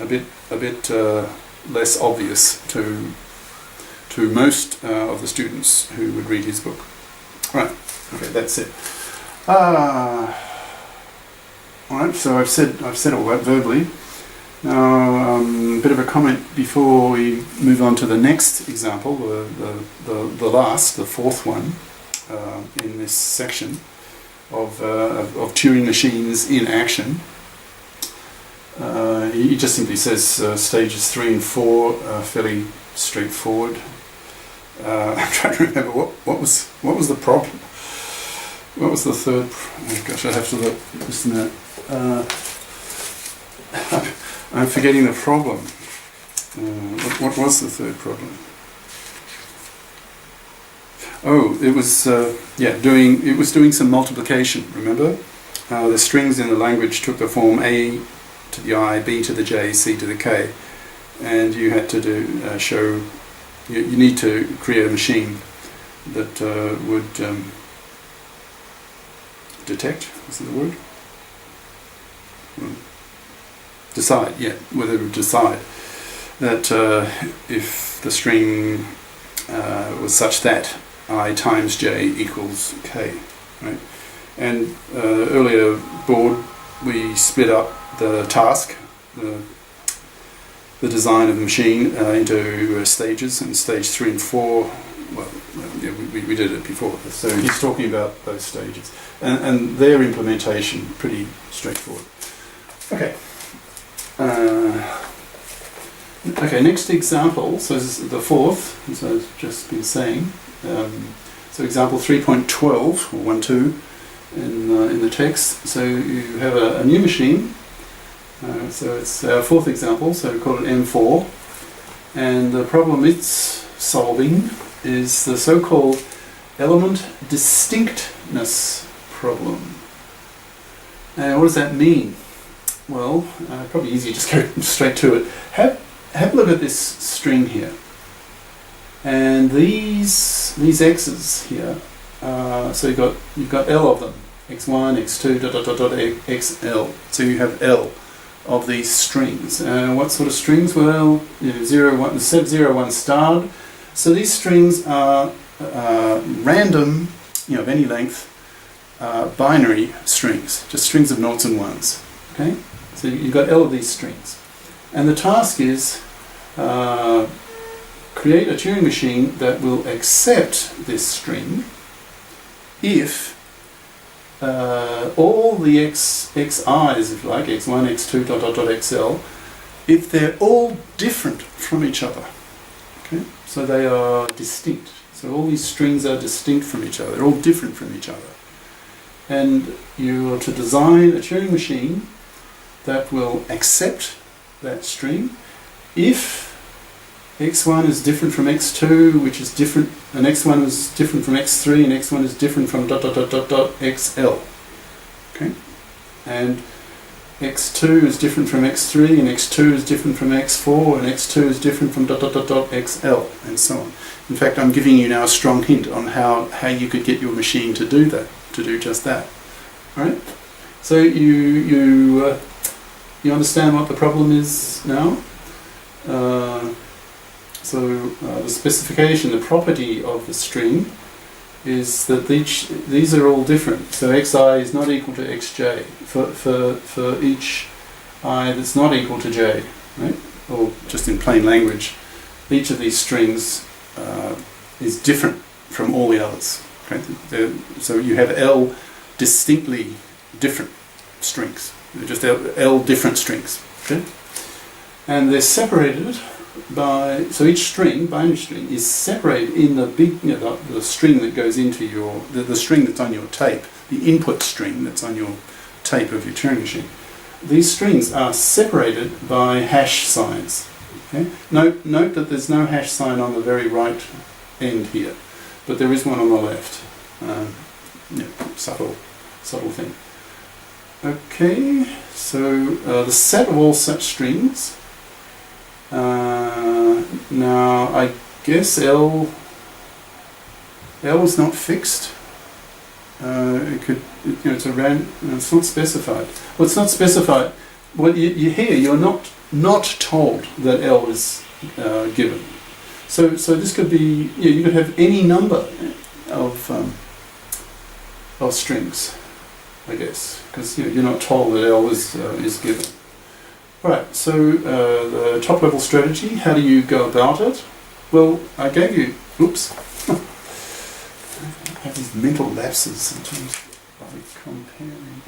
a bit less obvious to most of the students who would read his book. Right. Okay, that's it. All right. So I've said all that verbally. Now, a bit of a comment before we move on to the next example, the fourth one in this section of Turing machines in action. He just simply says stages 3 and 4 are fairly straightforward. I'm trying to remember what was the problem. What was the third? Oh gosh, I have to look. Just a minute. I'm forgetting the problem. What was the third problem? Oh, it was doing some multiplication. Remember, the strings in the language took the form A to the I, B to the J, C to the K, and you had to show. You need to create a machine that would detect. Is that the word? Decide, yeah, whether it would decide that if the string was such that I times j equals k, right? And earlier board we split up the task, the design of the machine into stages, and stage 3 and 4. Well, yeah, we did it before. So he's talking about those stages and their implementation pretty straightforward. Okay. Okay, next example, so this is the fourth, as I've just been saying. So example 3.12, or 1.2 in the text. So you have a new machine. So it's our fourth example, so we call it M4. And the problem it's solving is the so-called element distinctness problem. And what does that mean? Well, probably easier just go straight to it. Have a look at this string here, and these x's here. So you've got L of them, x1, x2, xl. So you have L of these strings. What sort of strings? Well, 0, 1, set 0, 1 starred. So these strings are random, of any length, binary strings, just strings of noughts and ones. Okay. So you've got L of these strings. And the task is create a Turing machine that will accept this string if all the xi's, if you like, x1, x2, xl, if they're all different from each other. Okay? So they are distinct. So all these strings are distinct from each other. They're all different from each other. And you are to design a Turing machine that will accept that string if x1 is different from x2, which is different, and x1 is different from x3, and x1 is different from xl. Okay? And x2 is different from x3, and x2 is different from x4, and x2 is different from xl, and so on. In fact, I'm giving you now a strong hint on how you could get your machine to do that, to do just that. All right? So you understand what the problem is now? The specification, the property of the string is that these are all different. So xi is not equal to xj for each I that's not equal to j, right? Or just in plain language, each of these strings is different from all the others. Okay? So you have L distinctly different strings. They're just L different strings. Okay? And they're separated by, so each string, binary string, is separated in the big, the string that goes into your, the string that's on your tape, the input string that's on your tape of your Turing machine. These strings are separated by hash signs. Okay? Note that there's no hash sign on the very right end here, but there is one on the left. Subtle thing. Okay, so the set of all such strings. Now I guess L is not fixed. It could, it's a random. It's not specified. Well, it's not specified. well, you're not told that L is given. So this could be, you could have any number of strings, I guess, because you're not told that L is given. Right. So the top level strategy. How do you go about it? Well, I gave you. Oops. I have these mental lapses sometimes by comparing.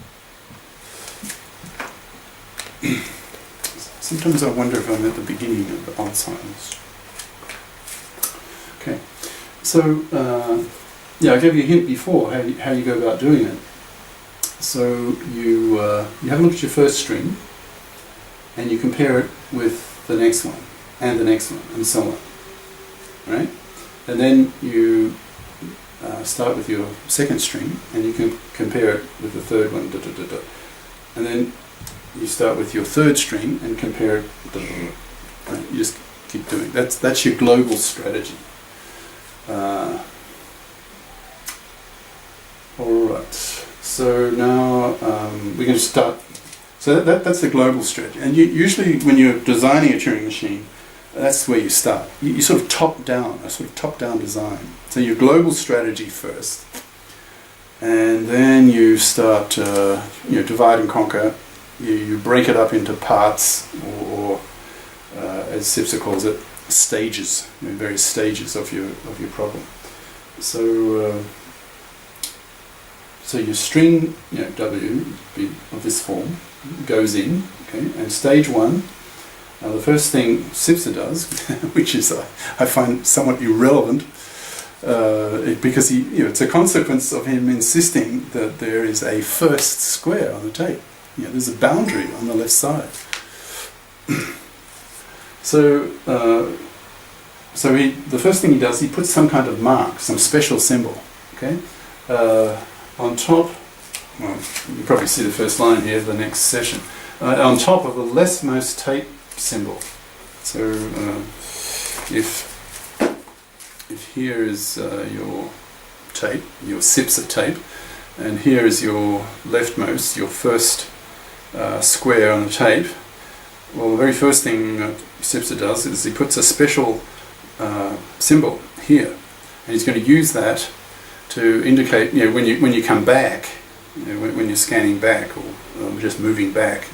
Sometimes I wonder if I'm at the beginning of Alzheimer's. Okay, so I gave you a hint before how you go about doing it. So you have a look at your first string, and you compare it with the next one, and the next one, and so on. Right? And then you start with your second string, and you can compare it with the third one. And then you start with your third string and compare it. Right? You just keep doing. That's your global strategy. All right. So now we're going to start. So that's the global strategy. And usually, when you're designing a Turing machine, that's where you start. You sort of top down, a sort of top down design. So your global strategy first, and then you start divide and conquer. You break it up into parts, or as Sipser calls it, stages, various stages of your problem. So your string, W of this form goes in, okay, and stage one. The first thing Sipser does, which is I find somewhat irrelevant, because it's a consequence of him insisting that there is a first square on the tape. There's a boundary on the left side. So the first thing he does, he puts some kind of mark, some special symbol, okay, on top. Well, you probably see the first line here of the next session. On top of the leftmost tape symbol. So if here is your tape, your Sipser tape, and here is your leftmost, your first square on the tape, well, the very first thing Sipser does is he puts a special symbol here, and he's going to use that to indicate, when you come back, when you're scanning back or just moving back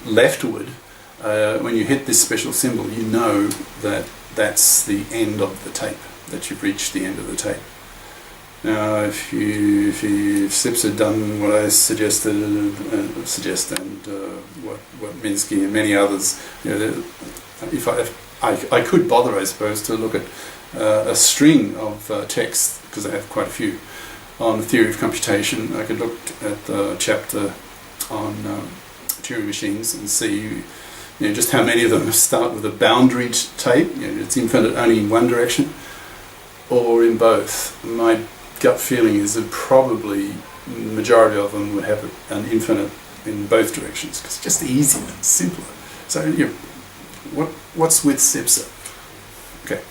leftward, when you hit this special symbol, you know that that's the end of the tape, that you've reached the end of the tape. Now, if Sipser had done what I suggest and what Minsky and many others, if I could bother, I suppose, to look at a string of texts, because I have quite a few, on the theory of computation. I could look at the chapter on Turing machines and see just how many of them start with a boundaried tape. It's infinite only in one direction, or in both. My gut feeling is that probably the majority of them would have an infinite in both directions, because it's just easier and simpler. So what's with Sipser? Okay.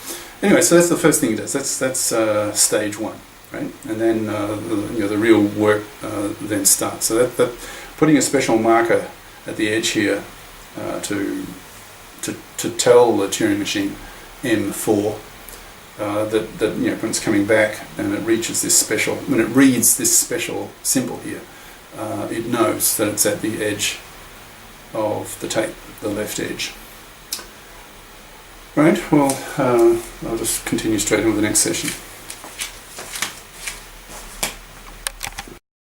Anyway, so that's the first thing he does. That's stage one, right? And then the real work then starts. So that putting a special marker at the edge here to tell the Turing machine M4 that when it's coming back and it reaches this special, when it reads this special symbol here, it knows that it's at the edge of the tape, the left edge. Right, well, I'll just continue straight on with the next session.